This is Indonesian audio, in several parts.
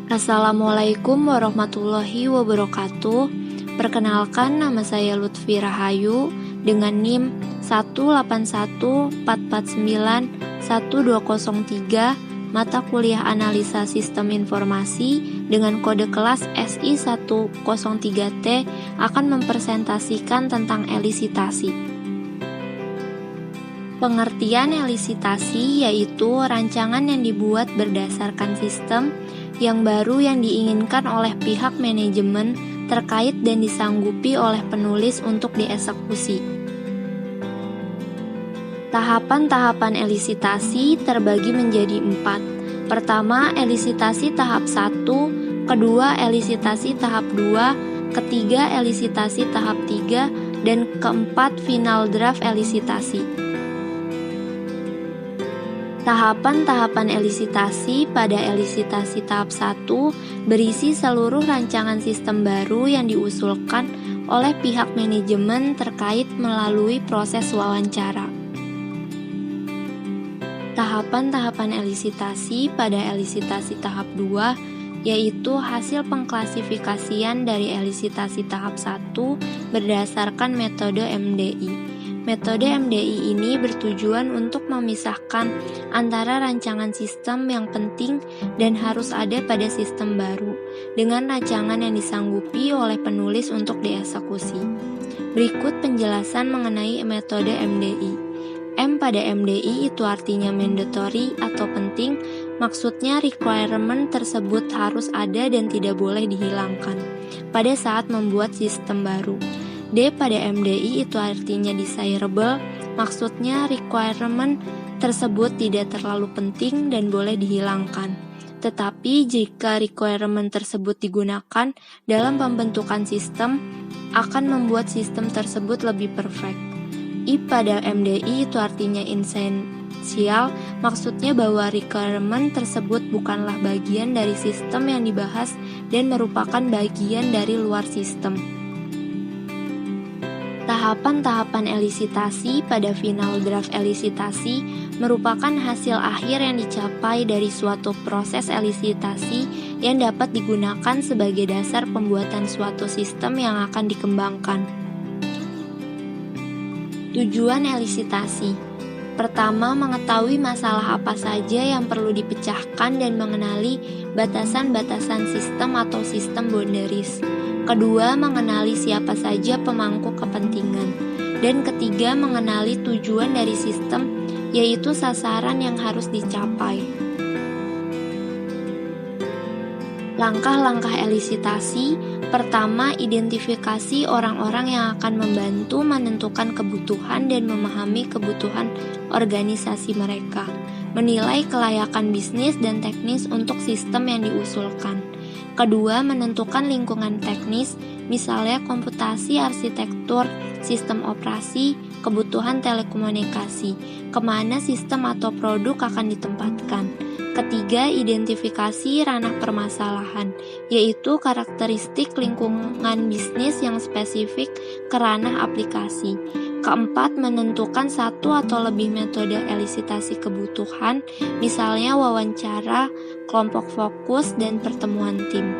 Assalamualaikum warahmatullahi wabarakatuh. Perkenalkan, nama saya Lutfi Rahayu dengan NIM 18144912003, mata kuliah Analisa Sistem Informasi dengan kode kelas SI103T akan mempresentasikan tentang elisitasi. Pengertian elisitasi yaitu rancangan yang dibuat berdasarkan sistem yang baru yang diinginkan oleh pihak manajemen terkait dan disanggupi oleh penulis untuk dieksekusi. Tahapan-tahapan elisitasi terbagi menjadi 4. Pertama, elisitasi tahap 1, kedua, elisitasi tahap 2, ketiga, elisitasi tahap 3, dan keempat, final draft elisitasi. Tahapan-tahapan elisitasi pada elisitasi tahap 1 berisi seluruh rancangan sistem baru yang diusulkan oleh pihak manajemen terkait melalui proses wawancara. Tahapan-tahapan elisitasi pada elisitasi tahap 2 yaitu hasil pengklasifikasian dari elisitasi tahap 1 berdasarkan metode MDI. Metode MDI ini bertujuan untuk memisahkan antara rancangan sistem yang penting dan harus ada pada sistem baru dengan rancangan yang disanggupi oleh penulis untuk dieksekusi. Berikut penjelasan mengenai metode MDI. M pada MDI itu artinya mandatory atau penting, maksudnya requirement tersebut harus ada dan tidak boleh dihilangkan pada saat membuat sistem baru. D pada MDI itu artinya desirable, maksudnya requirement tersebut tidak terlalu penting dan boleh dihilangkan. Tetapi jika requirement tersebut digunakan dalam pembentukan sistem, akan membuat sistem tersebut lebih perfect. I pada MDI itu artinya essential, maksudnya bahwa requirement tersebut bukanlah bagian dari sistem yang dibahas dan merupakan bagian dari luar sistem. Tahapan-tahapan elisitasi pada final draft elisitasi merupakan hasil akhir yang dicapai dari suatu proses elisitasi yang dapat digunakan sebagai dasar pembuatan suatu sistem yang akan dikembangkan. Tujuan elisitasi. Pertama, mengetahui masalah apa saja yang perlu dipecahkan dan mengenali batasan-batasan sistem atau sistem boundaries. Kedua, mengenali siapa saja pemangku kepentingan. Dan ketiga, mengenali tujuan dari sistem, yaitu sasaran yang harus dicapai. Langkah-langkah elisitasi. Pertama, identifikasi orang-orang yang akan membantu menentukan kebutuhan dan memahami kebutuhan organisasi mereka. Menilai kelayakan bisnis dan teknis untuk sistem yang diusulkan. Kedua, menentukan lingkungan teknis, misalnya komputasi, arsitektur, sistem operasi, kebutuhan telekomunikasi, kemana sistem atau produk akan ditempatkan. Ketiga, identifikasi ranah permasalahan, yaitu karakteristik lingkungan bisnis yang spesifik ke ranah aplikasi. Keempat, menentukan satu atau lebih metode elisitasi kebutuhan, misalnya wawancara, kelompok fokus, dan pertemuan tim.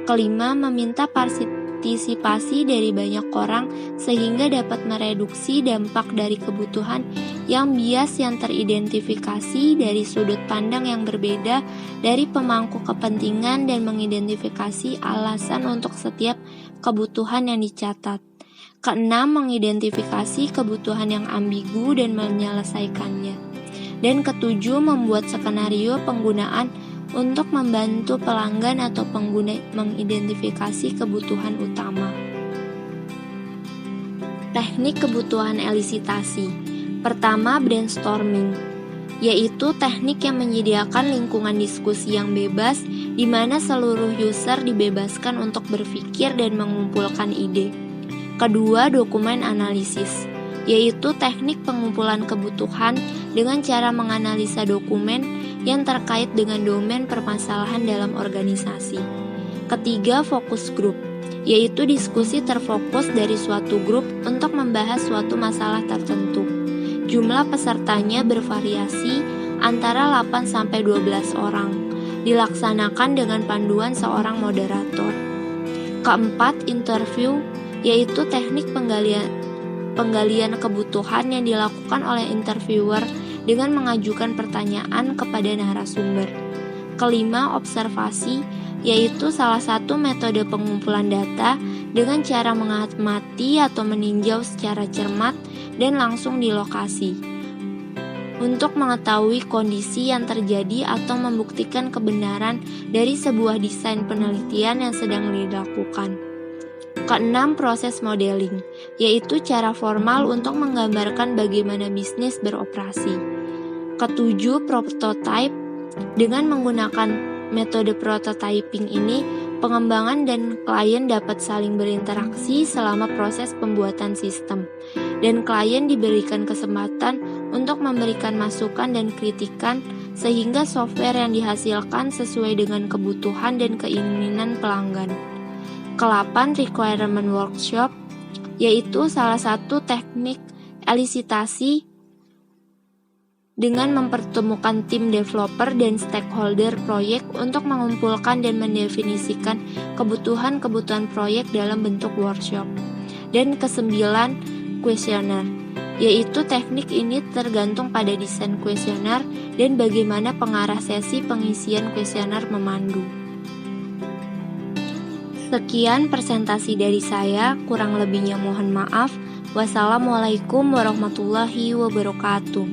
Kelima, meminta partisipasi dari banyak orang sehingga dapat mereduksi dampak dari kebutuhan yang bias yang teridentifikasi dari sudut pandang yang berbeda dari pemangku kepentingan dan mengidentifikasi alasan untuk setiap kebutuhan yang dicatat. Keenam, mengidentifikasi kebutuhan yang ambigu dan menyelesaikannya. Dan ketujuh, membuat skenario penggunaan untuk membantu pelanggan atau pengguna mengidentifikasi kebutuhan utama. Teknik kebutuhan elisitasi. Pertama, brainstorming, yaitu teknik yang menyediakan lingkungan diskusi yang bebas di mana seluruh user dibebaskan untuk berpikir dan mengumpulkan ide. Kedua, dokumen analisis, yaitu teknik pengumpulan kebutuhan dengan cara menganalisa dokumen yang terkait dengan domain permasalahan dalam organisasi. Ketiga, fokus group, yaitu diskusi terfokus dari suatu grup untuk membahas suatu masalah tertentu. Jumlah pesertanya bervariasi antara 8-12 orang. dilaksanakan dengan panduan seorang moderator. Keempat, interview, yaitu teknik penggalian kebutuhan yang dilakukan oleh interviewer dengan mengajukan pertanyaan kepada narasumber. Kelima, observasi, yaitu salah satu metode pengumpulan data dengan cara mengamati atau meninjau secara cermat dan langsung di lokasi untuk mengetahui kondisi yang terjadi atau membuktikan kebenaran dari sebuah desain penelitian yang sedang dilakukan. Keenam, proses modeling, yaitu cara formal untuk menggambarkan bagaimana bisnis beroperasi. Ketujuh, prototype. Dengan menggunakan metode prototyping ini, pengembangan dan klien dapat saling berinteraksi selama proses pembuatan sistem, dan klien diberikan kesempatan untuk memberikan masukan dan kritikan sehingga software yang dihasilkan sesuai dengan kebutuhan dan keinginan pelanggan. Ke-8, requirement workshop, yaitu salah satu teknik elisitasi dengan mempertemukan tim developer dan stakeholder proyek untuk mengumpulkan dan mendefinisikan kebutuhan-kebutuhan proyek dalam bentuk workshop. Dan ke-9, kuesioner, yaitu teknik ini tergantung pada desain kuesioner dan bagaimana pengarah sesi pengisian kuesioner memandu. Sekian presentasi dari saya, kurang lebihnya mohon maaf. Wassalamualaikum warahmatullahi wabarakatuh.